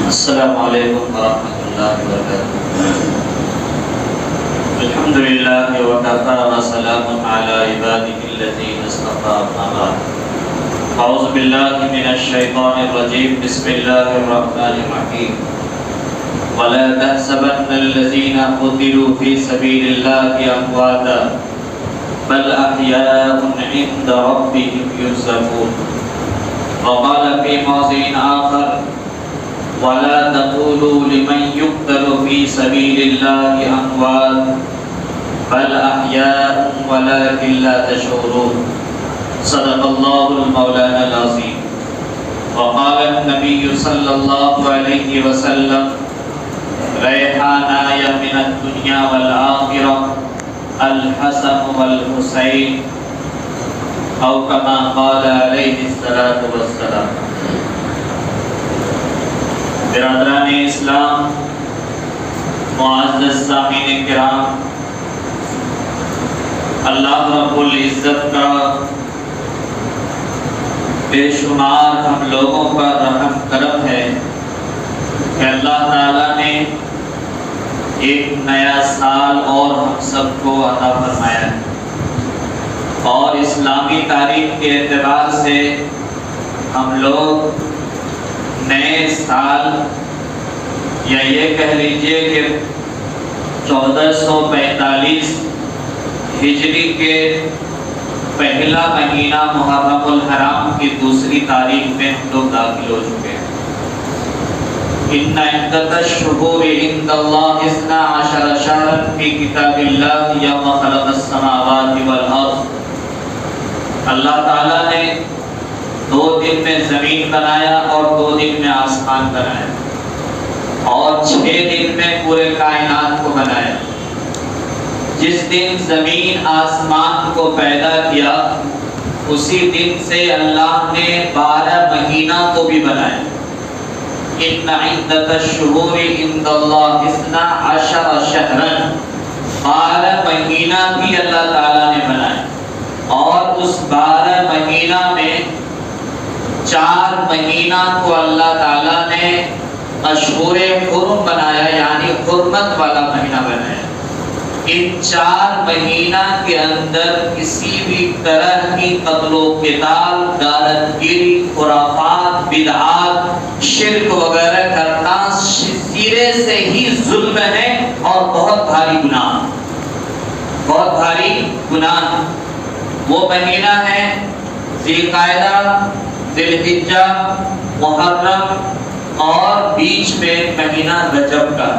السلام علیکم ورحمۃ اللہ وبرکاتہ۔ الحمد للہ وکفی وسلام علی عبادہ الذین اصطفی، اما بعد۔ اعوذ باللہ من الشیطان الرجیم، بسم اللہ الرحمن الرحیم۔ ولا تحسبن الذین قتلوا فی سبیل اللہ امواتا بل احیاء عند ربهم یرزقون۔ وقال فی موضع آخر وَلَا تَقُولُوا لِمَنْ يُقْتَلُ فِي سَبِيلِ اللَّهِ أَمْوَاتٌ بَلْ أَحْيَاءٌ وَلَكِنْ لَا تَشْعُرُونَ۔ صدق اللہ المولانا العظیم۔ وقال النبی صلی اللہ علیہ وسلم ریحانائی من الدنیا والآخرہ الحسن والحسین، او کما قال علیہ الصلاۃ والسلام۔ برادران اسلام، معزز سامعین کرام، اللہ رب العزت کا بے شمار ہم لوگوں پر رحم کرم ہے کہ اللہ تعالیٰ نے ایک نیا سال اور ہم سب کو عطا فرمایا ہے، اور اسلامی تاریخ کے اعتبار سے ہم لوگ نئے سال یا یہ کہہ لیجئے کہ 1445 ہجری کے پہلا مہینہ محرم الحرام کی دوسری تاریخ میں ہم لوگ داخل ہو چکے ہیں۔ ان عدۃ الشہور عند اللہ 12 شہرا فی کتاب اللہ یوم خلق السماوات والارض۔ اللہ تعالیٰ نے 2 دن میں زمین بنایا اور 2 دن میں آسمان بنایا، اور 6 دن میں پورے کائنات کو بنایا۔ جس دن زمین آسمان کو پیدا کیا اسی دن سے اللہ نے 12 مہینہ کو بھی بنایا۔ ان عدۃ الشہور عند اللہ 12 شہرا، 12 مہینہ بھی اللہ تعالیٰ نے بنایا، اور اس 12 مہینہ میں 4 مہینہ کو اللہ تعالیٰ نے اشہر حرم بنایا، یعنی حرمت والا مہینہ بنایا۔ ان 4 مہینہ کے اندر کسی بھی طرح کی قتل و قتال، غارت گیری، خرافات، بدعات، شرک وغیرہ کرنا سرے سے ہی ظلم ہے اور بہت بھاری گناہ، بہت بھاری گناہ۔ وہ مہینہ ہے ذی القعدہ، ذی الحجہ، محرم، اور بیچ میں مہینہ رجب کا۔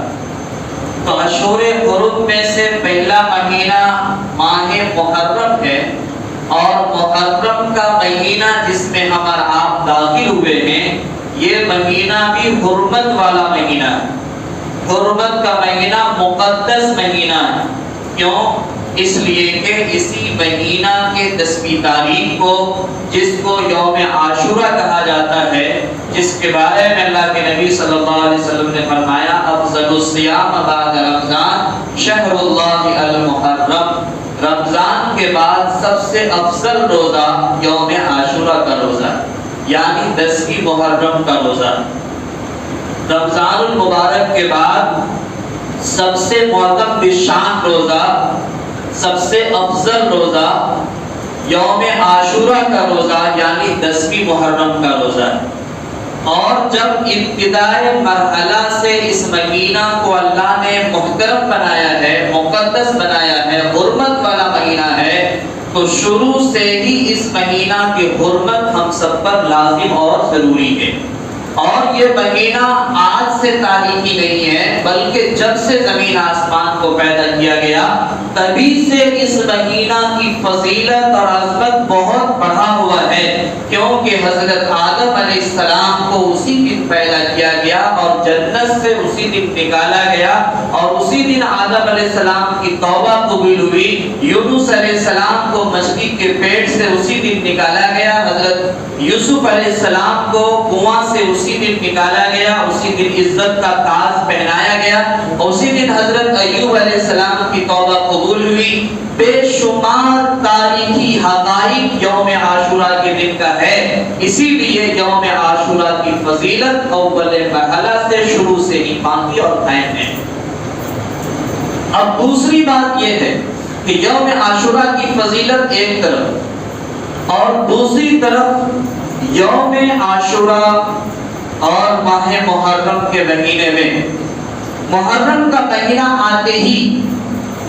تو اشہر حرم میں سے پہلا مہینہ ماہ محرم ہے، اور محرم کا مہینہ جس میں ہم اور آپ داخل ہوئے ہیں، یہ مہینہ بھی حرمت والا مہینہ ہے، حرمت کا مہینہ، مقدس مہینہ ہے۔ کیوں؟ اس لیے کہ اسی مہینہ کے 10ویں تاریخ کو، جس کو یوم عاشورہ کہا جاتا ہے، جس کے بارے میں اللہ کے نبی صلی اللہ علیہ وسلم نے فرمایا افضل الصیام بعد رمضان شہر اللہ المحرم، رمضان کے بعد سب سے افضل روزہ یوم عاشورہ کا روزہ، یعنی 10ویں محرم کا روزہ۔ رمضان المبارک کے بعد سب سے معظم بشان روزہ، سب سے افضل روزہ یوم عاشورہ کا روزہ، یعنی 10ویں محرم کا روزہ ہے۔ اور جب ابتدائی مرحلہ سے اس مہینہ کو اللہ نے محترم بنایا ہے، مقدس بنایا ہے، حرمت والا مہینہ ہے، تو شروع سے ہی اس مہینہ کی حرمت ہم سب پر لازم اور ضروری ہے۔ اور یہ مہینہ آج سے تاریخی نہیں ہے، بلکہ جب سے زمین آسمان کو پیدا کیا گیا تبھی سے اس مہینہ کی فضیلت اور عظمت بہت بڑھا ہوا ہے، کیونکہ حضرت آدم علیہ السلام کو اسی دن پیدا کیا گیا اور جنت سے اسی دن نکالا گیا، اور اسی دن آدم علیہ السلام کی توبہ قبول ہوئی۔ یونس علیہ السلام کو مچھلی کے پیٹ سے اسی دن نکالا گیا، حضرت یوسف علیہ السلام کو کنواں سے اسی دن نکالا گیا، اسی دن عزت کا تاج پہنایا گیا، اسی دن حضرت ایوب علیہ السلام کی توبہ قبول ہوئی۔ بے شمار تاریخی حقائق یوم عاشورہ کے دن کا ہے، اسی لیے یوم عاشورہ کی فضیلت اول مرحلہ سے شروع سے ہی باقی اور قائم ہے۔ اب دوسری بات یہ ہے کہ یوم عاشورہ کی فضیلت ایک طرف، اور دوسری طرف یوم عاشورہ اور ماہ محرم کے مہینے میں، محرم کا مہینہ آتے ہی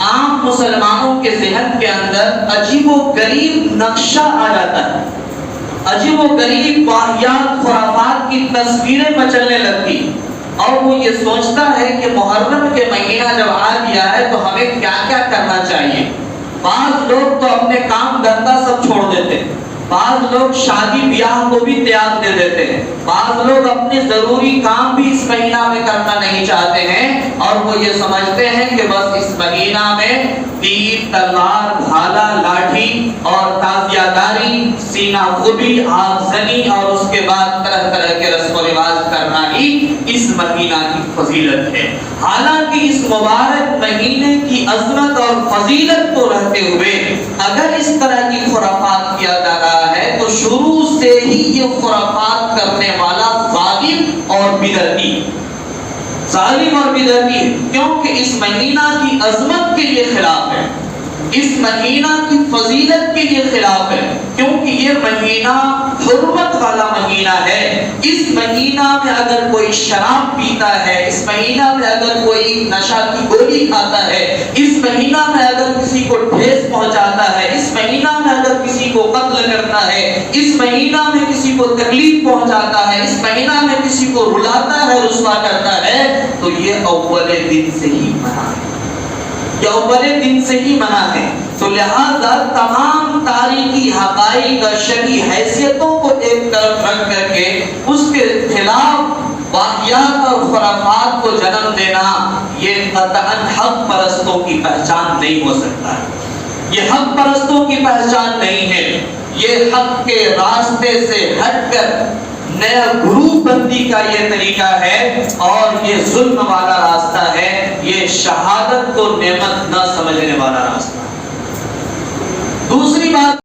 عام مسلمانوں کے ذہن کے اندر عجیب و غریب نقشہ آ جاتا ہے، عجیب و غریب واہیات خرافات کی تصویریں مچلنے لگتی، اور وہ یہ سوچتا ہے کہ محرم کے مہینہ جب آ گیا ہے تو ہمیں کیا کیا کرنا چاہیے۔ بعض لوگ تو اپنے کام دھندا سب چھوڑ دیتے ہیں، بعض لوگ شادی بیاہ کو بھی تیاگ دے دیتے ہیں، بعض لوگ اپنے ضروری کام بھی اس مہینہ میں کرنا نہیں چاہتے ہیں، اور وہ یہ سمجھتے ہیں کہ بس اس مہینہ میں تیر، تلوار، بھالا، لاٹھی اور تازیہ داری، سینہ خوبی، آگزنی اور اس کے بعد طرح طرح کے رسم و رواج کرنا ہی اس مہینہ کی فضیلت ہے۔ حالانکہ اس مبارک مہینے کی عظمت اور فضیلت کو رہتے ہوئے اگر اس طرح کی خرافات کیا جا رہا ہے تو شروع سے ہی یہ خرافات کرنے والا ظالم اور بدعتی ہے، کیونکہ اس مہینہ کی عظمت کے لیے خلاف ہے، اس مہینہ کی فضیلت کے لیے خلاف ہے، کیونکہ یہ مہینہ حرمت والا مہینہ ہے۔ اس مہینہ میں اگر کوئی شراب پیتا ہے، اس مہینہ میں اگر کوئی نشہ کی گولی کھاتا ہے، اس مہینہ میں اگر کسی کو ٹھیس پہنچاتا ہے، اس مہینہ میں اگر کسی کو قتل کرتا ہے، اس مہینہ میں کسی کو تکلیف پہنچاتا ہے، اس مہینہ میں کسی کو رلاتا ہے، رسوا کرتا ہے، تو یہ اول دن سے ہی منع ہے، یہ اول دن سے ہی منع ہے۔ تو لہذا تمام تاریخی حقائق اور شرعی حیثیتوں کو ایک طرف رکھ کر کے اس کے خلاف واقعات اور خرافات کو جنم دینا، یہ قطعاً حق پرستوں کی پہچان نہیں ہو سکتا ہے، یہ حق پرستوں کی پہچان نہیں ہے، یہ حق کے راستے سے ہٹ کر نیا گروپ بندی کا یہ طریقہ ہے، اور یہ ظلم والا راستہ ہے، یہ شہادت کو نعمت نہ سمجھنے والا راستہ ہے۔ دوسری بات